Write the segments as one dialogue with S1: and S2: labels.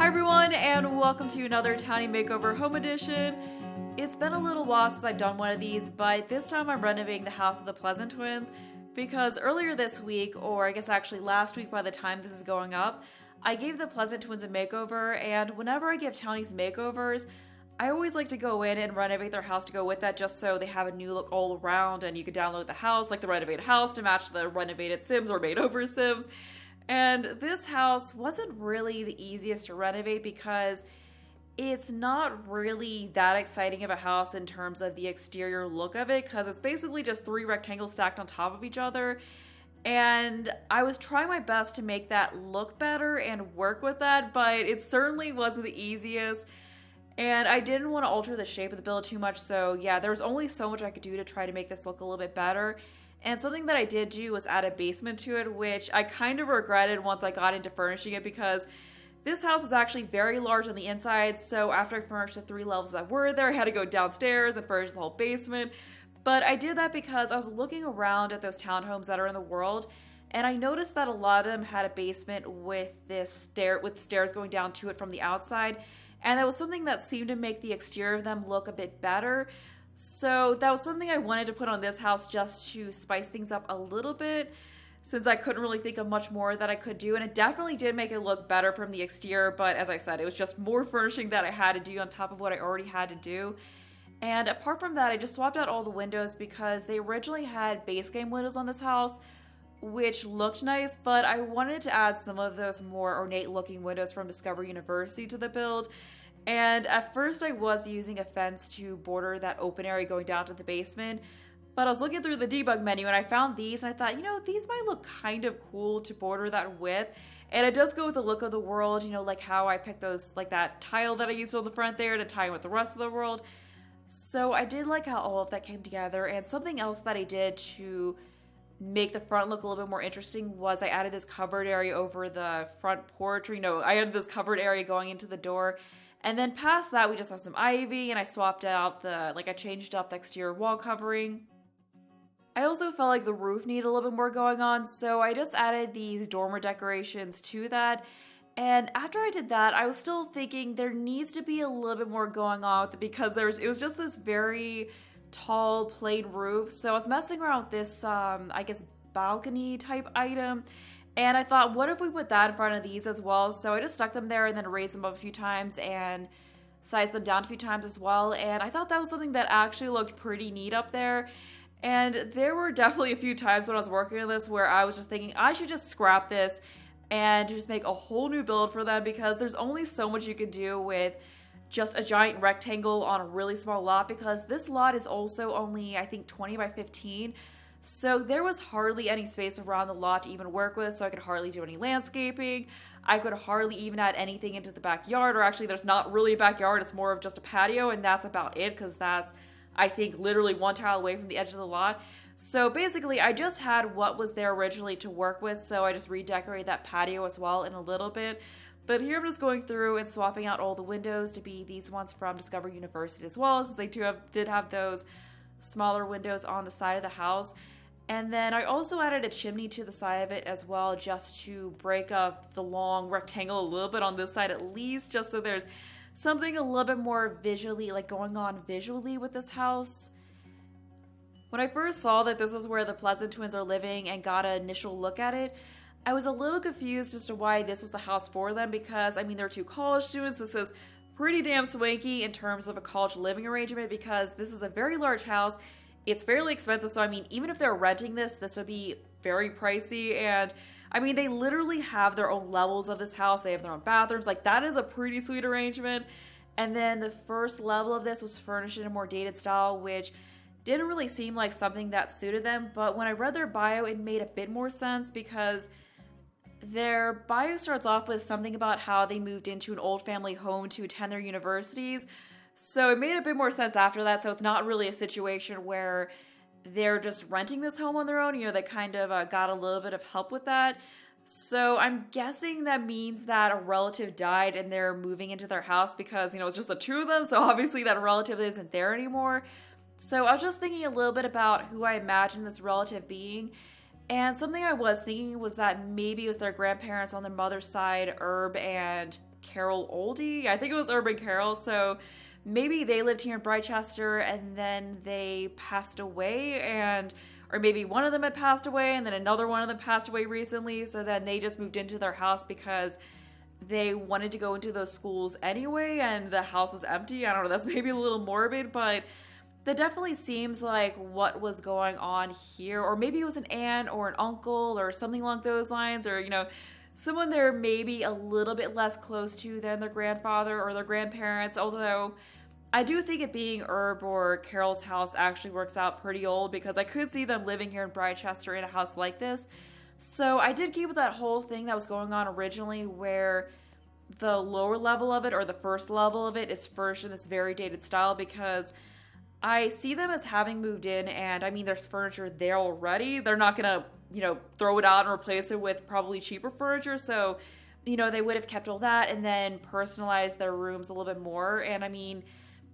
S1: everyone, and welcome to another Townie Makeover Home Edition. It's been a little while since I've done one of these, but this time I'm renovating the house of the Pleasant twins because earlier this week, or I guess actually last week by the time this is going up, I gave the Pleasant twins a makeover, and whenever I give Townies makeovers, I always like to go in and renovate their house to go with that just so they have a new look all around, and you can download the house, like the renovated house, to match the renovated Sims or made over Sims. And this house wasn't really the easiest to renovate because it's not really that exciting of a house in terms of the exterior look of it, because it's basically just three rectangles stacked on top of each other. And I was trying my best to make that look better and work with that, but it certainly wasn't the easiest. And I didn't want to alter the shape of the build too much, so yeah, there was only so much I could do to try to make this look a little bit better. And something that I did do was add a basement to it, which I kind of regretted once I got into furnishing it because this house is actually very large on the inside, so after I furnished the 3 levels that were there, I had to go downstairs and furnish the whole basement. But I did that because I was looking around at those townhomes that are in the world, and I noticed that a lot of them had a basement with stairs going down to it from the outside, and that was something that seemed to make the exterior of them look a bit better. So that was something I wanted to put on this house just to spice things up a little bit, since I couldn't really think of much more that I could do. And it definitely did make it look better from the exterior, but as I said, it was just more furnishing that I had to do on top of what I already had to do. And apart from that, I just swapped out all the windows because they originally had base game windows on this house, which looked nice, but I wanted to add some of those more ornate looking windows from Discover University to the build. And at first I was using a fence to border that open area going down to the basement, but I was looking through the debug menu and I found these and I thought, these might look kind of cool to border that with. And it does go with the look of the world, like how I picked those, like that tile that I used on the front there to tie in with the rest of the world. So I did like how all of that came together. And something else that I did to make the front look a little bit more interesting was I added this covered area over the front porch, I added this covered area going into the door. And then past that, we just have some ivy, and I swapped out I changed up the exterior wall covering. I also felt like the roof needed a little bit more going on, so I just added these dormer decorations to that. And after I did that, I was still thinking there needs to be a little bit more going on with it because it was just this very tall, plain roof. So I was messing around with this, I guess, balcony type item. And I thought, what if we put that in front of these as well? So I just stuck them there and then raised them up a few times and sized them down a few times as well. And I thought that was something that actually looked pretty neat up there. And there were definitely a few times when I was working on this where I was just thinking, I should just scrap this and just make a whole new build for them because there's only so much you could do with just a giant rectangle on a really small lot, because this lot is also only, I think, 20 by 15. So there was hardly any space around the lot to even work with, so I could hardly do any landscaping. I could hardly even add anything into the backyard, or actually there's not really a backyard, it's more of just a patio, and that's about it, because that's, I think, literally one tile away from the edge of the lot. So basically, I just had what was there originally to work with, so I just redecorated that patio as well in a little bit. But here I'm just going through and swapping out all the windows to be these ones from Discover University as well, since they did have those smaller windows on the side of the house. And then I also added a chimney to the side of it as well, just to break up the long rectangle a little bit on this side at least, just so there's something a little bit more visually, going on visually with this house. When I first saw that this was where the Pleasant twins are living and got an initial look at it, I was a little confused as to why this was the house for them, because they're 2 college students. This is pretty damn swanky in terms of a college living arrangement, because this is a very large house. It's fairly expensive, so even if they're renting this would be very pricey. And they literally have their own levels of this house. They have their own bathrooms. That is a pretty sweet arrangement. And then the first level of this was furnished in a more dated style, which didn't really seem like something that suited them. But when I read their bio, it made a bit more sense, because their bio starts off with something about how they moved into an old family home to attend their universities. So it made a bit more sense after that. So it's not really a situation where they're just renting this home on their own. They kind of got a little bit of help with that. So I'm guessing that means that a relative died and they're moving into their house because, it's just the 2 of them. So obviously that relative isn't there anymore. So I was just thinking a little bit about who I imagine this relative being. And something I was thinking was that maybe it was their grandparents on their mother's side, Herb and Carol Oldie. I think it was Urban Carol. So maybe they lived here in Britechester and then they passed away, or maybe one of them had passed away and then another one of them passed away recently. So then they just moved into their house because they wanted to go into those schools anyway and the house was empty. I don't know, that's maybe a little morbid, but that definitely seems like what was going on here. Or maybe it was an aunt or an uncle or something along those lines, or, you know, someone they're maybe a little bit less close to than their grandfather or their grandparents. Although I do think it being Herb or Carol's house actually works out pretty old, because I could see them living here in Britechester in a house like this. So I did keep with that whole thing that was going on originally, where the lower level of it, or the first level of it, is furnished in this very dated style, because I see them as having moved in, and I mean, there's furniture there already. They're not gonna, you know, throw it out and replace it with probably cheaper furniture. So, you know, they would have kept all that and then personalized their rooms a little bit more. And I mean,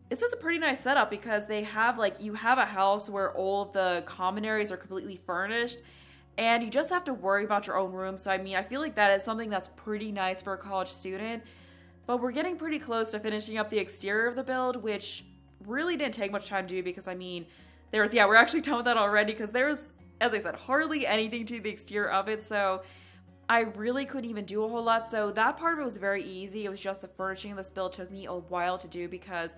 S1: this is a pretty nice setup, because they have, like, you have a house where all of the common areas are completely furnished, and you just have to worry about your own room. So, I mean, I feel like that is something that's pretty nice for a college student. But we're getting pretty close to finishing up the exterior of the build, which really didn't take much time to do, because, I mean, we're actually done with that already, because there's, as I said, hardly anything to the exterior of it. So I really couldn't even do a whole lot. So that part of it was very easy. It was just the furnishing of this build took me a while to do, because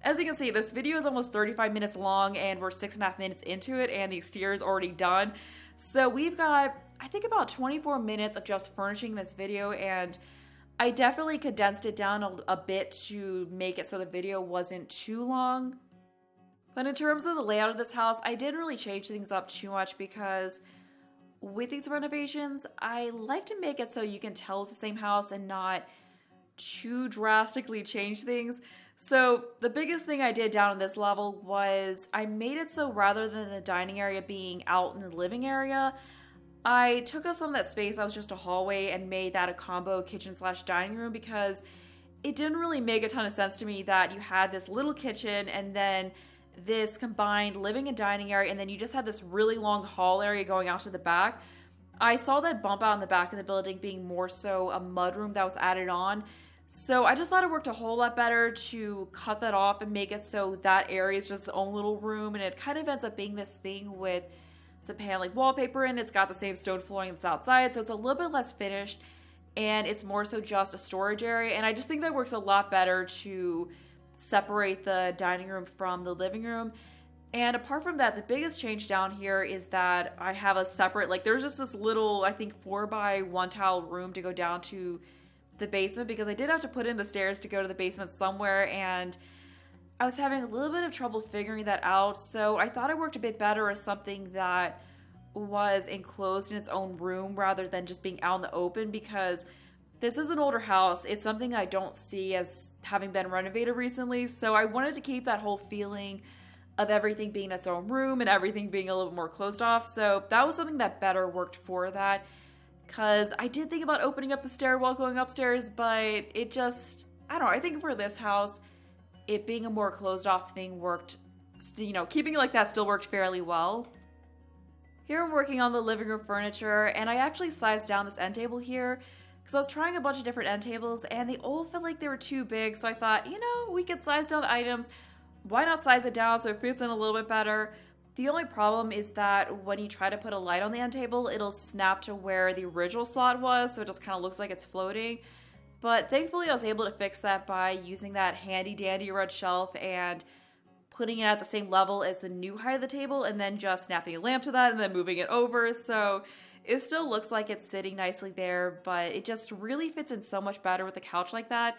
S1: as you can see, this video is almost 35 minutes long and we're 6.5 minutes into it and the exterior is already done. So we've got, I think, about 24 minutes of just furnishing this video, and I definitely condensed it down a bit to make it so the video wasn't too long. But in terms of the layout of this house, I didn't really change things up too much, because with these renovations, I like to make it so you can tell it's the same house and not too drastically change things. So the biggest thing I did down in this level was I made it so rather than the dining area being out in the living area, I took up some of that space that was just a hallway and made that a combo kitchen/dining room, because it didn't really make a ton of sense to me that you had this little kitchen and then this combined living and dining area, and then you just had this really long hall area going out to the back. I saw that bump out in the back of the building being more so a mudroom that was added on. So I just thought it worked a whole lot better to cut that off and make it so that area is just its own little room, and it kind of ends up being this thing with some paneling wallpaper in. It's got the same stone flooring that's outside, so it's a little bit less finished, and it's more so just a storage area. And I just think that works a lot better to separate the dining room from the living room. And apart from that, the biggest change down here is that I have a separate, like, there's just this little, I think, 4x1 tile room to go down to the basement, because I did have to put in the stairs to go to the basement somewhere, and I was having a little bit of trouble figuring that out. So I thought it worked a bit better as something that was enclosed in its own room rather than just being out in the open, because this is an older house. It's something I don't see as having been renovated recently. So I wanted to keep that whole feeling of everything being its own room and everything being a little bit more closed off. So that was something that better worked for that, because I did think about opening up the stairwell going upstairs, but it just, I don't know, I think for this house, it being a more closed off thing worked, you know, keeping it like that still worked fairly well. Here I'm working on the living room furniture, and I actually sized down this end table here, because I was trying a bunch of different end tables and they all felt like they were too big. So I thought, you know, we could size down items. Why not size it down so it fits in a little bit better? The only problem is that when you try to put a light on the end table, it'll snap to where the original slot was, so it just kind of looks like it's floating. But thankfully I was able to fix that by using that handy dandy red shelf and putting it at the same level as the new height of the table, and then just snapping a lamp to that and then moving it over. So it still looks like it's sitting nicely there, but it just really fits in so much better with a couch like that.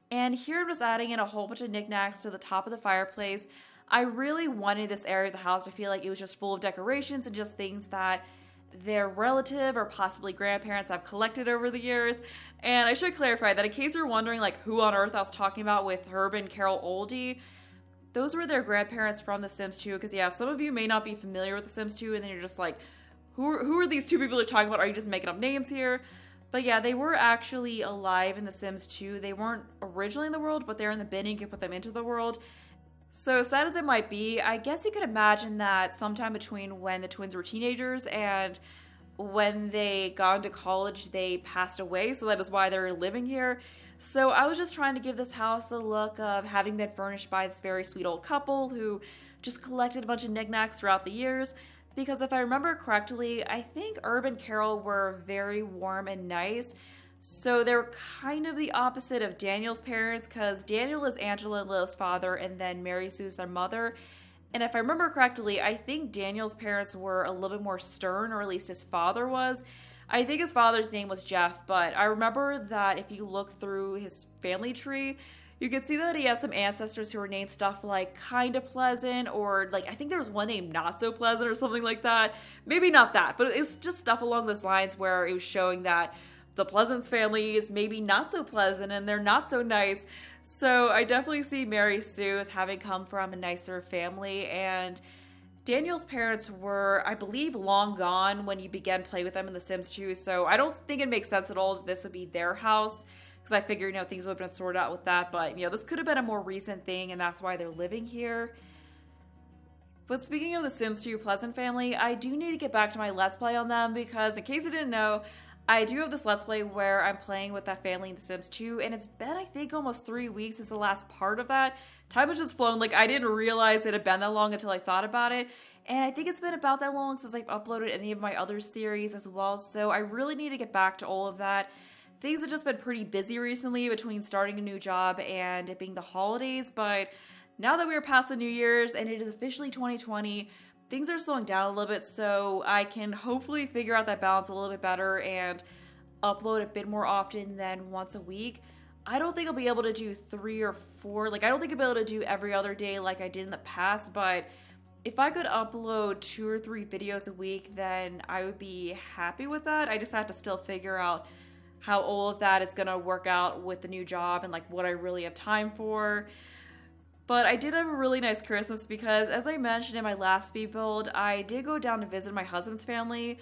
S1: And here I'm just adding in a whole bunch of knickknacks to the top of the fireplace. I really wanted this area of the house to feel like it was just full of decorations and just things that their relative or possibly grandparents have collected over the years. And I should clarify that in case you're wondering like who on earth I was talking about with Herb and Carol Oldie, those were their grandparents from The Sims 2. Because yeah, some of you may not be familiar with The Sims 2, and then you're just like, who are these two people you're talking about? Are you just making up names here? But yeah, they were actually alive in The Sims 2. They weren't originally in the world, but they're in the bin. You can put them into the world. So sad as it might be, I guess you could imagine that sometime between when the twins were teenagers and when they got into college, they passed away, so that is why they're living here. So I was just trying to give this house a look of having been furnished by this very sweet old couple who just collected a bunch of knickknacks throughout the years. Because if I remember correctly, I think Herb and Carol were very warm and nice. So they're kind of the opposite of Daniel's parents, because Daniel is Angela and Lilith's father, and then Mary Sue's their mother. And if I remember correctly, I think Daniel's parents were a little bit more stern, or at least his father was. I think his father's name was Jeff, but I remember that if you look through his family tree, you can see that he has some ancestors who were named stuff like Kinda Pleasant, or like I think there was one named Not So Pleasant or something like that. Maybe not that, but it's just stuff along those lines where it was showing that the Pleasant's family is maybe not so pleasant and they're not so nice. So I definitely see Mary Sue as having come from a nicer family, and Daniel's parents were, I believe, long gone when you began playing with them in The Sims 2, so I don't think it makes sense at all that this would be their house, because I figured, things would have been sorted out with that, but, this could have been a more recent thing, and that's why they're living here. But speaking of The Sims 2 Pleasant family, I do need to get back to my Let's Play on them, because in case you didn't know, I do have this Let's Play where I'm playing with that family in The Sims 2, and it's been, I think, almost 3 weeks since the last part of that. Time has just flown. Like, I didn't realize it had been that long until I thought about it, and I think it's been about that long since I've uploaded any of my other series as well, so I really need to get back to all of that. Things have just been pretty busy recently between starting a new job and it being the holidays, but now that we are past the New Year's and it is officially 2020, things are slowing down a little bit, so I can hopefully figure out that balance a little bit better and upload a bit more often than once a week. I don't think I'll be able to do 3 or 4, I don't think I'll be able to do every other day like I did in the past, but if I could upload 2 or 3 videos a week, then I would be happy with that. I just have to still figure out how all of that is gonna work out with the new job and what I really have time for. But I did have a really nice Christmas because, as I mentioned in my last speed build, I did go down to visit my husband's family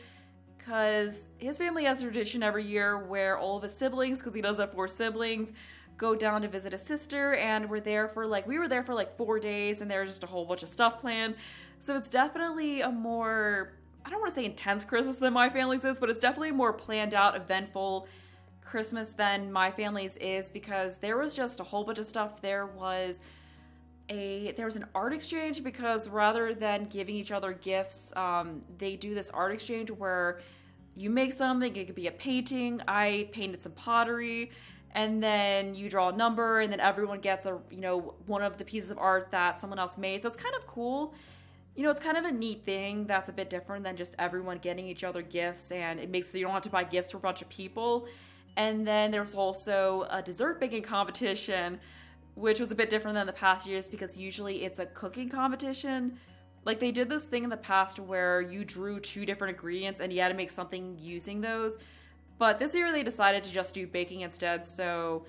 S1: because his family has a tradition every year where all of his siblings, because he does have 4 siblings, go down to visit his sister, and we were there for 4 days, and there was just a whole bunch of stuff planned. So it's definitely a more, I don't want to say intense Christmas than my family's is, but it's definitely a more planned out, eventful Christmas than my family's is, because there was just a whole bunch of stuff. There was an art exchange, because rather than giving each other gifts, they do this art exchange where you make something. It could be a painting. I painted some pottery, and then you draw a number, and then everyone gets one of the pieces of art that someone else made. So it's kind of cool. It's kind of a neat thing that's a bit different than just everyone getting each other gifts, and it makes so you don't have to buy gifts for a bunch of people. And then there was also a dessert baking competition, which was a bit different than the past years because usually it's a cooking competition. They did this thing in the past where you drew 2 different ingredients and you had to make something using those. But this year they decided to just do baking instead, so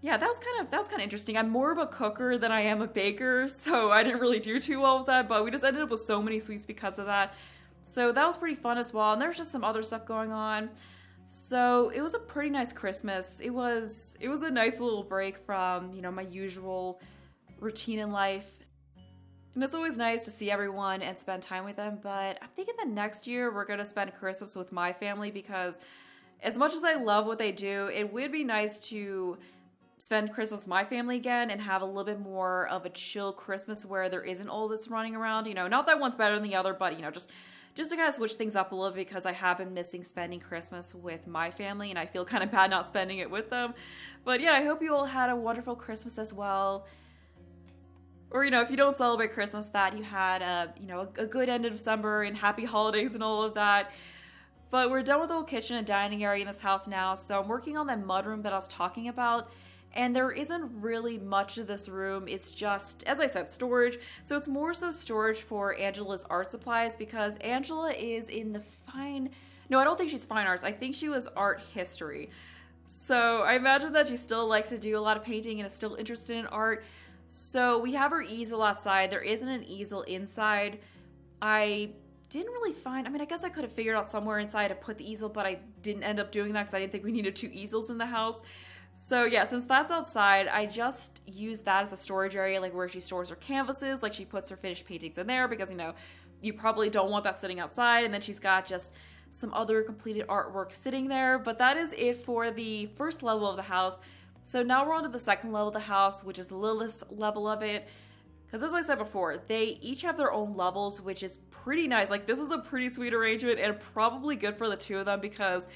S1: yeah, that was kind of interesting. I'm more of a cooker than I am a baker, so I didn't really do too well with that, but we just ended up with so many sweets because of that. So that was pretty fun as well, and there was just some other stuff going on. So it was a pretty nice Christmas. It was a nice little break from, my usual routine in life. And it's always nice to see everyone and spend time with them, but I'm thinking that next year we're going to spend Christmas with my family, because as much as I love what they do, it would be nice to spend Christmas with my family again and have a little bit more of a chill Christmas where there isn't all this running around. Not that one's better than the other, but, just to kind of switch things up a little bit, because I have been missing spending Christmas with my family, and I feel kind of bad not spending it with them. But yeah, I hope you all had a wonderful Christmas as well. Or, if you don't celebrate Christmas, that you had a good end of December and happy holidays and all of that. But we're done with the whole kitchen and dining area in this house now, so I'm working on that mudroom that I was talking about. And there isn't really much of this room. It's just, as I said, storage. So it's more so storage for Angela's art supplies, because Angela is in the no, I don't think she's fine arts. I think she was art history. So I imagine that she still likes to do a lot of painting and is still interested in art. So we have her easel outside. There isn't an easel inside. I didn't really find, I guess I could have figured out somewhere inside to put the easel, but I didn't end up doing that because I didn't think we needed 2 easels in the house. So yeah, since that's outside, I just use that as a storage area, where she stores her canvases, she puts her finished paintings in there, because, you probably don't want that sitting outside. And then she's got just some other completed artwork sitting there. But that is it for the first level of the house. So now we're on to the second level of the house, which is Lilith's level of it. Because as I said before, they each have their own levels, which is pretty nice. Like, this is a pretty sweet arrangement and probably good for the two of them because,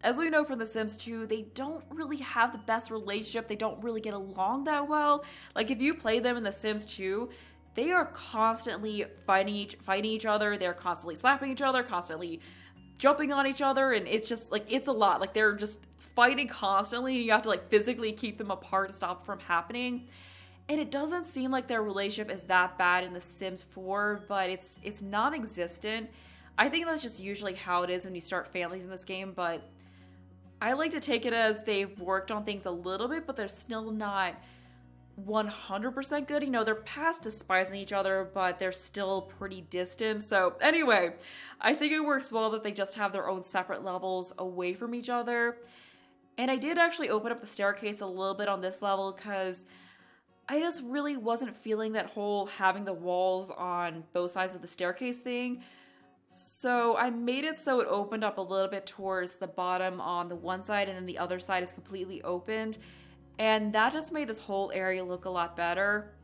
S1: as we know from The Sims 2, they don't really have the best relationship. They don't really get along that well. Like, if you play them in The Sims 2, they are constantly fighting each other. They're constantly slapping each other, constantly jumping on each other, and it's just, like, it's a lot. Like, they're just fighting constantly, and you have to, like, physically keep them apart to stop it from happening. And it doesn't seem like their relationship is that bad in The Sims 4, but it's non-existent. I think that's just usually how it is when you start families in this game, but I like to take it as they've worked on things a little bit, but they're still not 100% good. You know, they're past despising each other, but they're still pretty distant. So anyway, I think it works well that they just have their own separate levels away from each other. And I did actually open up the staircase a little bit on this level because I just really wasn't feeling that whole having the walls on both sides of the staircase thing. So I made it so it opened up a little bit towards the bottom on the one side and then the other side is completely opened. And that just made this whole area look a lot better.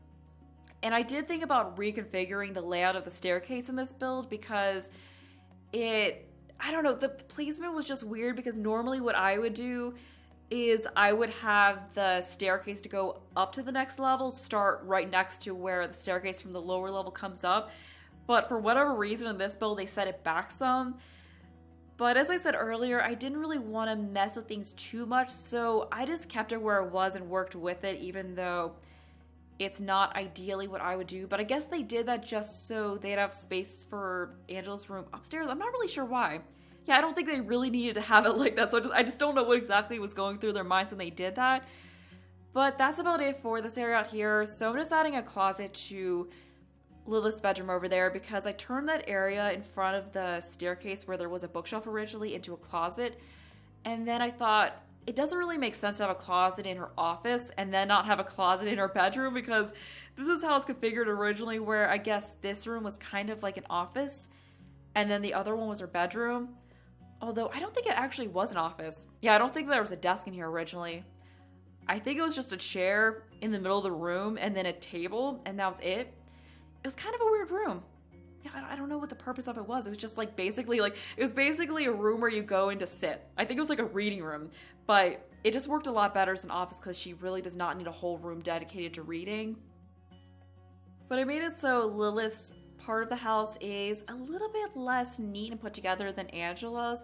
S1: And I did think about reconfiguring the layout of the staircase in this build because I don't know, the placement was just weird because normally what I would do is I would have the staircase to go up to the next level start right next to where the staircase from the lower level comes up. But for whatever reason in this build, they set it back some. But as I said earlier, I didn't really want to mess with things too much, so I just kept it where it was and worked with it, even though it's not ideally what I would do. But I guess they did that just so they'd have space for Angela's room upstairs. I'm not really sure why. Yeah, I don't think they really needed to have it like that, so I just don't know what exactly was going through their minds when they did that. But that's about it for this area out here. So I'm just adding a closet to Lilith's bedroom over there because I turned that area in front of the staircase where there was a bookshelf originally into a closet. And then I thought, it doesn't really make sense to have a closet in her office and then not have a closet in her bedroom because this is how it's configured originally, where I guess this room was kind of like an office and then the other one was her bedroom. Although I don't think it actually was an office. Yeah, I don't think there was a desk in here originally. I think it was just a chair in the middle of the room and then a table, and that was it. It was kind of a weird room. Yeah, I don't know what the purpose of it was. It was just like basically a room where you go in to sit. I think it was like a reading room, but it just worked a lot better as an office because she really does not need a whole room dedicated to reading. But I made it so Lilith's part of the house is a little bit less neat and put together than Angela's,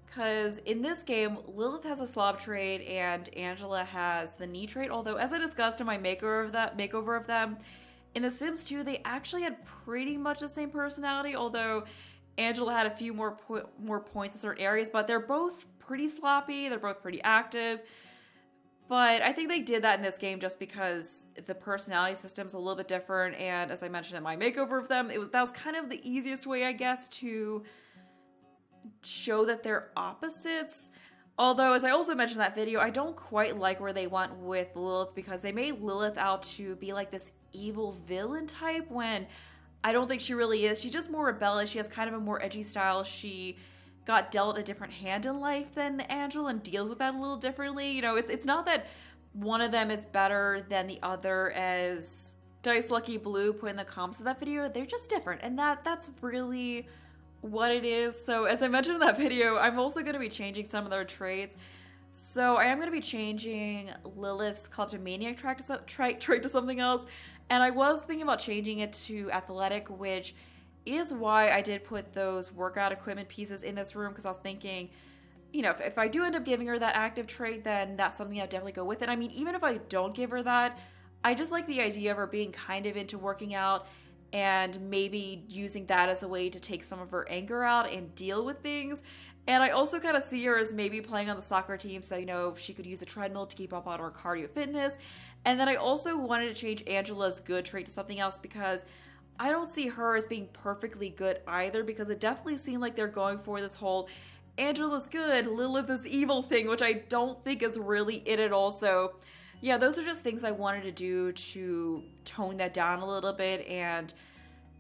S1: because in this game Lilith has a slob trait and Angela has the neat trait, although as I discussed in my makeover of them, in The Sims 2 they actually had pretty much the same personality, although Angela had a few more points in certain areas, but they're both pretty sloppy, they're both pretty active. But I think they did that in this game just because the personality system's a little bit different, and as I mentioned in my makeover of them, that was kind of the easiest way, I guess, to show that they're opposites. Although, as I also mentioned in that video, I don't quite like where they went with Lilith because they made Lilith out to be like this evil villain type when I don't think she really is. She's just more rebellious. She has kind of a more edgy style. She got dealt a different hand in life than Angela and deals with that a little differently. You know, it's not that one of them is better than the other, as Dice Lucky Blue put in the comments of that video. They're just different, and that's really what it is. So as I mentioned in that video, I'm also going to be changing some of their traits. So I am going to be changing Lilith's kleptomaniac trait to something else, and I was thinking about changing it to athletic, which is why I did put those workout equipment pieces in this room, because I was thinking, you know, if I do end up giving her that active trait, then that's something I'd definitely go with it. I mean, even if I don't give her that, I just like the idea of her being kind of into working out and maybe using that as a way to take some of her anger out and deal with things. And I also kind of see her as maybe playing on the soccer team, so, you know, she could use a treadmill to keep up on her cardio fitness. And then I also wanted to change Angela's good trait to something else because I don't see her as being perfectly good either, because it definitely seemed like they're going for this whole Angela's good, Lilith is evil thing, which I don't think is really it at all. So yeah, those are just things I wanted to do to tone that down a little bit and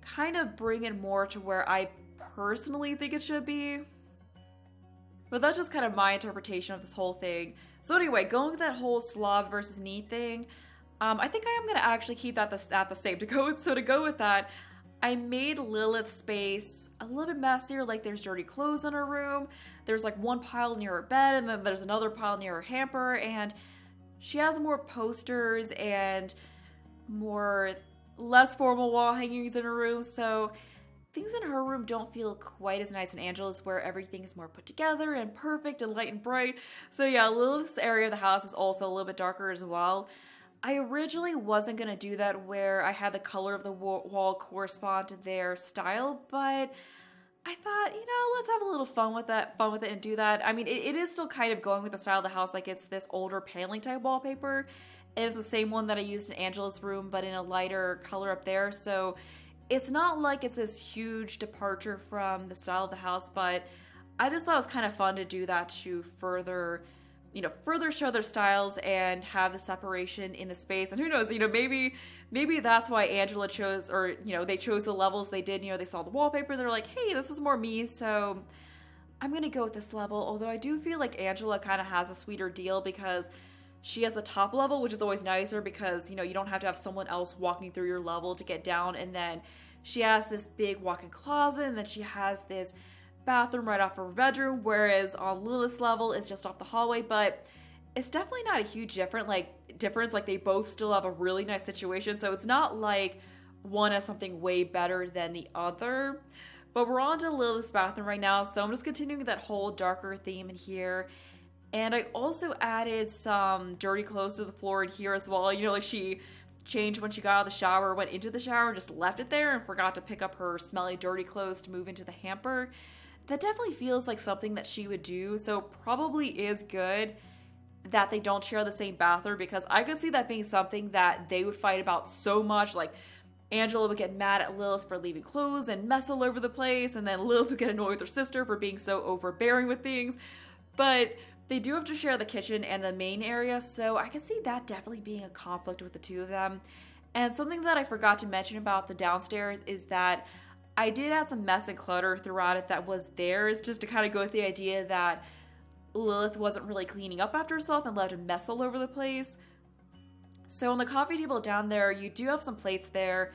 S1: kind of bring it more to where I personally think it should be. But that's just kind of my interpretation of this whole thing. So anyway, going with that whole slob versus neat thing, I think I am going to actually keep that at the same. So to go with that, I made Lilith's space a little bit messier. Like there's dirty clothes in her room. There's like one pile near her bed, and then there's another pile near her hamper, and she has more posters and more less formal wall hangings in her room. So things in her room don't feel quite as nice in Angela's, where everything is more put together and perfect and light and bright. So yeah, Lilith's area of the house is also a little bit darker as well. I originally wasn't going to do that where I had the color of the wall correspond to their style, but I thought, let's have a little fun with it and do that. I mean, it is still kind of going with the style of the house, like it's this older paneling type wallpaper, and it's the same one that I used in Angela's room, but in a lighter color up there, so it's not like it's this huge departure from the style of the house, but I just thought it was kind of fun to do that to further show their styles and have the separation in the space. And who knows, maybe that's why Angela chose, or, they chose the levels they did. They saw the wallpaper, they're like, hey, this is more me, so I'm going to go with this level. Although I do feel like Angela kind of has a sweeter deal because she has the top level, which is always nicer because, you don't have to have someone else walking through your level to get down. And then she has this big walk-in closet, and then she has this bathroom right off her bedroom, whereas on Lilith's level it's just off the hallway. But it's definitely not a huge difference. Like they both still have a really nice situation, so it's not like one has something way better than the other. But we're on to Lilith's bathroom right now, so I'm just continuing that whole darker theme in here. And I also added some dirty clothes to the floor in here as well. Like she changed when she got out of the shower, went into the shower, and just left it there and forgot to pick up her smelly dirty clothes to move into the hamper. That definitely feels like something that she would do, so probably is good that they don't share the same bathroom, because I could see that being something that they would fight about so much. Like Angela would get mad at Lilith for leaving clothes and mess all over the place, and then Lilith would get annoyed with her sister for being so overbearing with things. But they do have to share the kitchen and the main area, so I can see that definitely being a conflict with the two of them. And something that I forgot to mention about the downstairs is that I did add some mess and clutter throughout it that was theirs, just to kind of go with the idea that Lilith wasn't really cleaning up after herself and left a mess all over the place. So on the coffee table down there, you do have some plates there.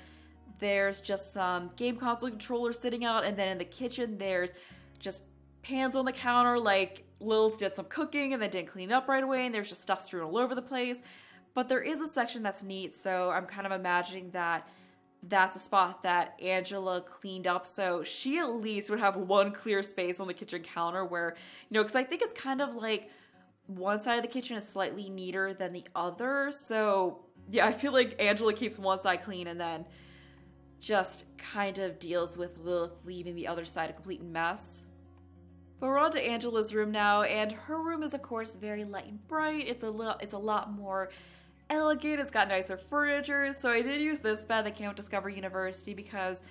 S1: There's just some game console controllers sitting out, and then in the kitchen there's just pans on the counter, like Lilith did some cooking and then didn't clean up right away, and there's just stuff strewn all over the place. But there is a section that's neat, so I'm kind of imagining that that's a spot that Angela cleaned up, so she at least would have one clear space on the kitchen counter where, because I think it's kind of like one side of the kitchen is slightly neater than the other. So yeah, I feel like Angela keeps one side clean and then just kind of deals with Lilith leaving the other side a complete mess. But we're on to Angela's room now, and her room is of course very light and bright. It's a lot more elegant. It's got nicer furniture. So I did use this bed that came with Discover University because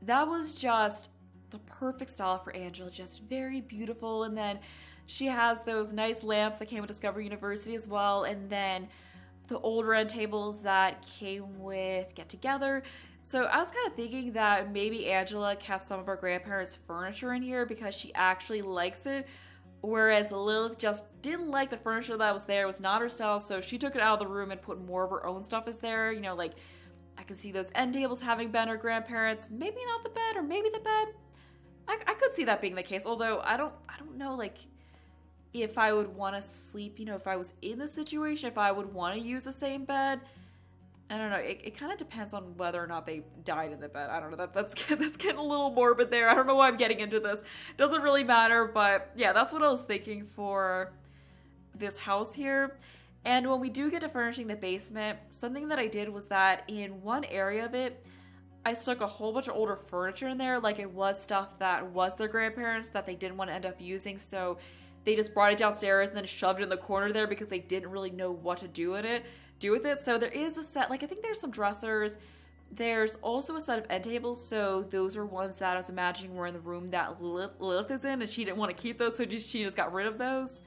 S1: that was just the perfect style for Angela, just very beautiful. And then she has those nice lamps that came with Discover University as well, and then the old end tables that came with Get Together. So I was kind of thinking that maybe Angela kept some of her grandparents' furniture in here because she actually likes it, whereas Lilith just didn't like the furniture that was there. It was not her style, so she took it out of the room and put more of her own stuff as there. Like I could see those end tables having been her grandparents. Maybe not the bed, or maybe the bed. I could see that being the case, although I don't know, like, if I would want to sleep, if I was in the situation, if I would want to use the same bed. I don't know. It kind of depends on whether or not they died in the bed. I don't know. That's getting a little morbid there. I don't know why I'm getting into this. Doesn't really matter, but yeah, that's what I was thinking for this house here. And when we do get to furnishing the basement, something that I did was that in one area of it, I stuck a whole bunch of older furniture in there. Like, it was stuff that was their grandparents that they didn't want to end up using, so they just brought it downstairs and then shoved it in the corner there because they didn't really know what to do with it. So there is a set, like, I think there's some dressers. There's also a set of end tables, so those are ones that I was imagining were in the room that Lilith is in, and she didn't want to keep those, so she just got rid of those.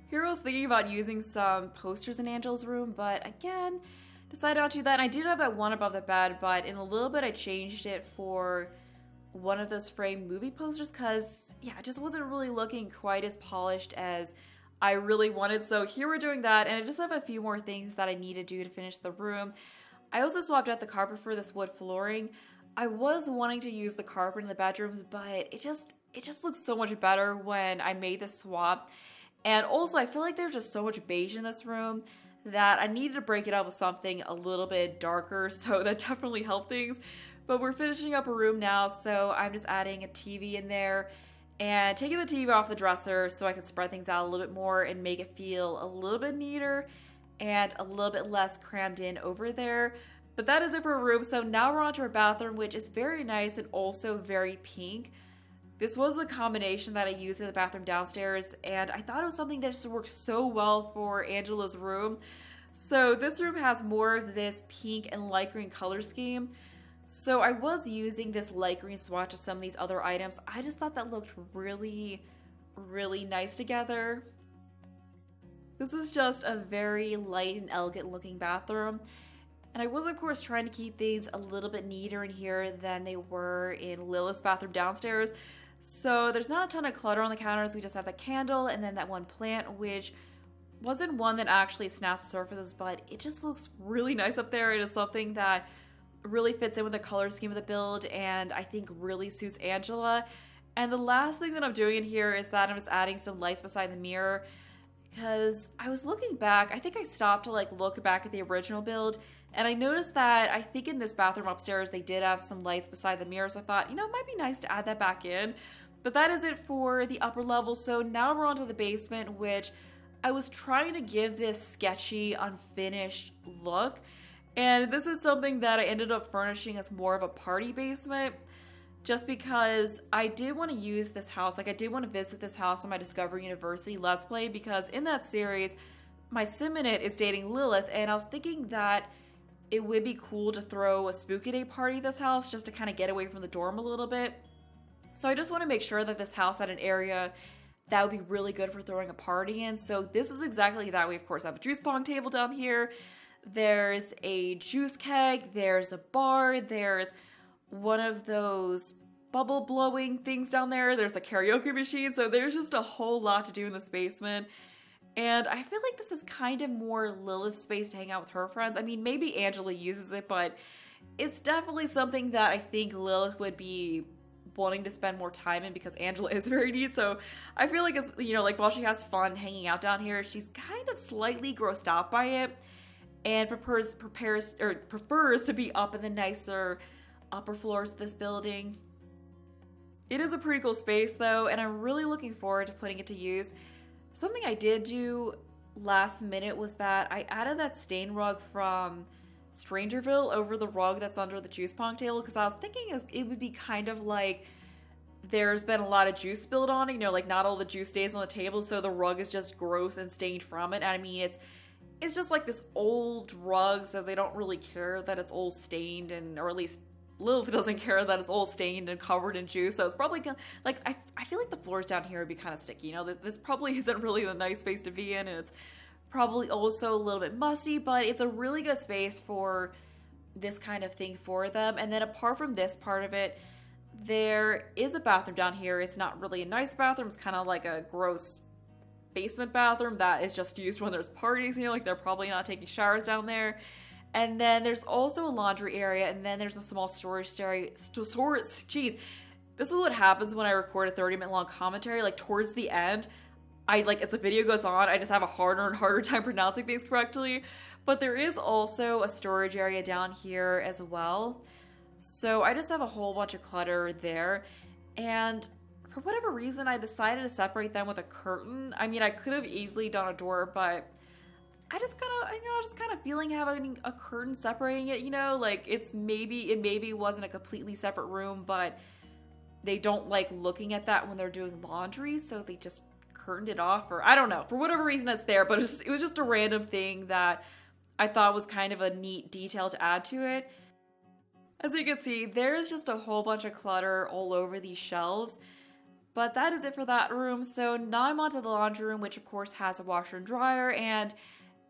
S1: Here I was thinking about using some posters in Angela's room, but again, decided not to do that. And I did have that one above the bed, but in a little bit I changed it for one of those framed movie posters because, yeah, it just wasn't really looking quite as polished as I really wanted. So here we're doing that, and I just have a few more things that I need to do to finish the room. I also swapped out the carpet for this wood flooring. I was wanting to use the carpet in the bedrooms, but it just looks so much better when I made this swap. And also, I feel like there's just so much beige in this room that I needed to break it up with something a little bit darker, so that definitely helped things. But we're finishing up a room now, so I'm just adding a TV in there and taking the TV off the dresser so I can spread things out a little bit more and make it feel a little bit neater and a little bit less crammed in over there. But that is it for a room. So now we're on to our bathroom, which is very nice and also very pink. This was the combination that I used in the bathroom downstairs, and I thought it was something that just worked so well for Angela's room. So this room has more of this pink and light green color scheme. So I was using this light green swatch of some of these other items. I just thought that looked really, really nice together. This is just a very light and elegant looking bathroom. And I was, of course, trying to keep things a little bit neater in here than they were in Lilith's bathroom downstairs. So there's not a ton of clutter on the counters. We just have the candle and then that one plant, which wasn't one that actually snaps surfaces, but it just looks really nice up there. It is something that really fits in with the color scheme of the build and I think really suits Angela. And the last thing that I'm doing in here is that I'm just adding some lights beside the mirror because I was looking back. I think I stopped to look back at the original build, and I noticed that I think in this bathroom upstairs they did have some lights beside the mirror, so I thought, it might be nice to add that back in. But that is it for the upper level. So now we're on to the basement, which I was trying to give this sketchy, unfinished look. And this is something that I ended up furnishing as more of a party basement, just because I did want to use this house. I did want to visit this house on my Discovery University Let's Play, because in that series, my sim in it is dating Lilith, and I was thinking that it would be cool to throw a spooky day party at this house just to kind of get away from the dorm a little bit. So I just want to make sure that this house had an area that would be really good for throwing a party in. So this is exactly that. We, of course, have a juice pong table down here. There's a juice keg. There's a bar. There's one of those bubble blowing things down there. There's a karaoke machine. So there's just a whole lot to do in this basement. And I feel like this is kind of more Lilith's space to hang out with her friends. I mean, maybe Angela uses it, but it's definitely something that I think Lilith would be wanting to spend more time in because Angela is very neat. So I feel like it's, while she has fun hanging out down here, she's kind of slightly grossed out by it and prefers to be up in the nicer upper floors of this building. It is a pretty cool space though, and I'm really looking forward to putting it to use. Something I did do last minute was that I added that stain rug from Strangerville over the rug that's under the juice pong table, because I was thinking it would be kind of like there's been a lot of juice spilled on it, not all the juice stays on the table, so the rug is just gross and stained from it. And I mean, it's just like this old rug, so they don't really care that it's old stained, or at least Lilith doesn't care that it's all stained and covered in juice, so it's probably gonna, I feel like the floors down here would be kind of sticky. This probably isn't really the nice space to be in, and it's probably also a little bit musty, but it's a really good space for this kind of thing for them. And then apart from this part of it, there is a bathroom down here. It's not really a nice bathroom. It's kind of like a gross basement bathroom that is just used when there's parties, they're probably not taking showers down there. And then there's also a laundry area, and then there's a small storage area. Jeez, this is what happens when I record a 30-minute long commentary. Towards the end, as the video goes on, I just have a harder and harder time pronouncing things correctly. But there is also a storage area down here as well. So I just have a whole bunch of clutter there. And for whatever reason, I decided to separate them with a curtain. I mean, I could have easily done a door, but I just kind of feeling having a curtain separating it, it maybe wasn't a completely separate room, but they don't like looking at that when they're doing laundry, so they just curtained it off, or I don't know, for whatever reason it's there, but it was just a random thing that I thought was kind of a neat detail to add to it. As you can see, there's just a whole bunch of clutter all over these shelves. But that is it for that room. So now I'm onto the laundry room, which of course has a washer and dryer, and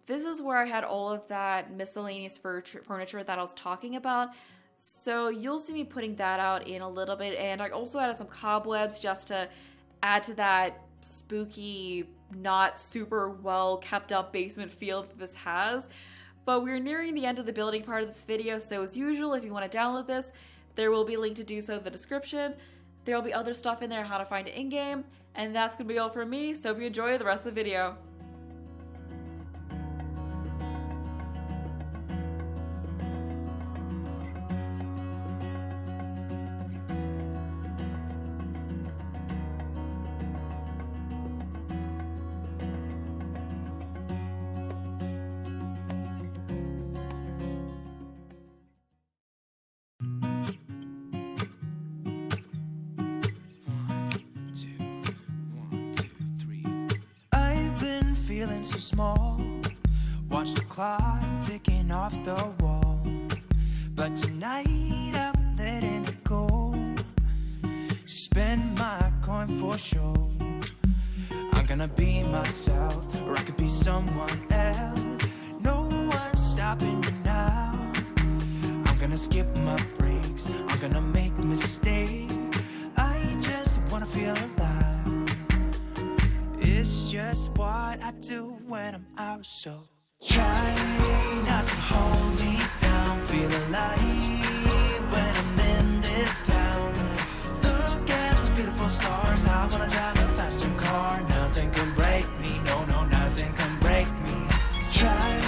S1: this is where I had all of that miscellaneous furniture that I was talking about. So you'll see me putting that out in a little bit, and I also added some cobwebs just to add to that spooky, not super well kept up basement feel that this has. But we're nearing the end of the building part of this video, so as usual, if you want to download this, there will be a link to do so in the description. There will be other stuff in there, how to find it in-game, and that's going to be all from me, so hope you enjoy the rest of the video.
S2: Feeling so small, watch the clock ticking off the wall, but tonight I'm letting it go. Spend my coin for sure. I'm gonna be myself, or I could be someone else. No one's stopping me now. I'm gonna skip my breaks, I'm gonna make mistakes. I just wanna feel alive. It's just what I do when I'm out, so try not to hold me down. Feel alive when I'm in this town. Look at those beautiful stars. I wanna drive a faster car. Nothing can break me, no, no, nothing can break me. Try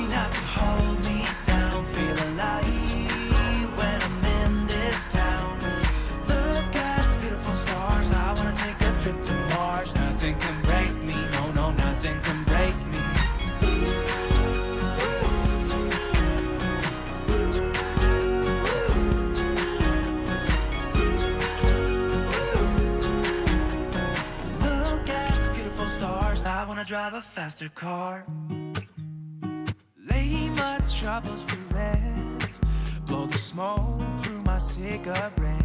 S2: not to hold me down. Feel alive when I'm in this town. Look at those beautiful stars. I wanna take a trip to Mars. Nothing can break me, no, no, nothing can break me. Look at the beautiful stars. I wanna drive a faster car. Lay my troubles to rest. Blow the smoke through my cigarette.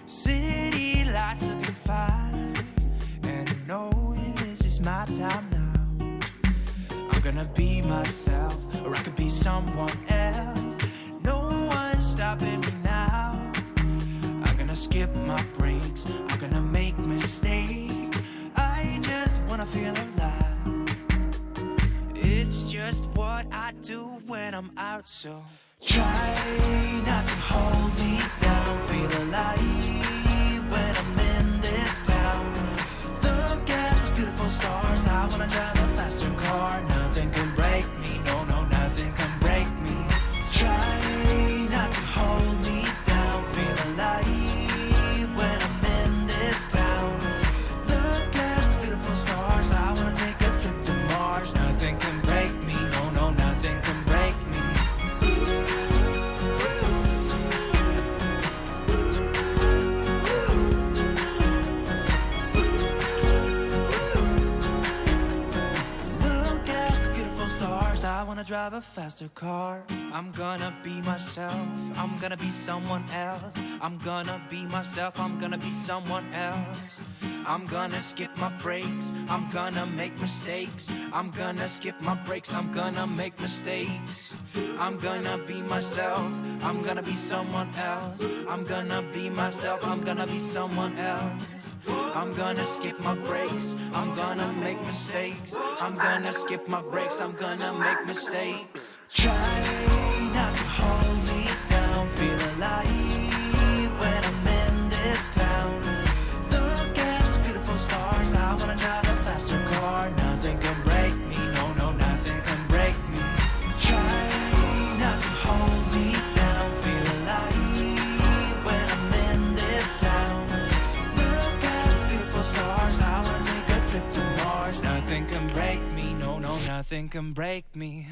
S2: City lights looking fine, and I know this is my time now. I'm gonna be myself, or I could be someone else. No one's stopping me now. I'm gonna skip my breaks, I'm gonna make mistakes. I just wanna feel alive. It's just what I do when I'm out, so try not to hold me down. Feel alive when I'm in this town. Look at those beautiful stars. I wanna drive a faster car. Nothing can break me, no, no, nothing can break me. Try not to hold me down. Feel alive when I'm in this town. Look at those beautiful stars. I wanna take a trip to Mars. Nothing can break me, no, no, nothing can break me. I wanna drive a faster car. I'm gonna be myself, I'm gonna be someone else. I'm gonna be myself, I'm gonna be someone else. I'm gonna skip my breaks, I'm gonna make mistakes. I'm gonna skip my breaks, I'm gonna make mistakes. I'm gonna be myself, I'm gonna be someone else. I'm gonna be myself, I'm gonna be someone else. I'm gonna skip my breaks, I'm gonna make mistakes. I'm gonna skip my breaks, I'm gonna make mistakes. Try not to hold me down. Feel alive when I'm in this town. Look at those beautiful stars. I wanna drive a faster car. Nothing can break me, no, no, nothing can break me. Try not to hold me down. Feel alive when I'm in this town. Nothing can break me, no, no, nothing can break me.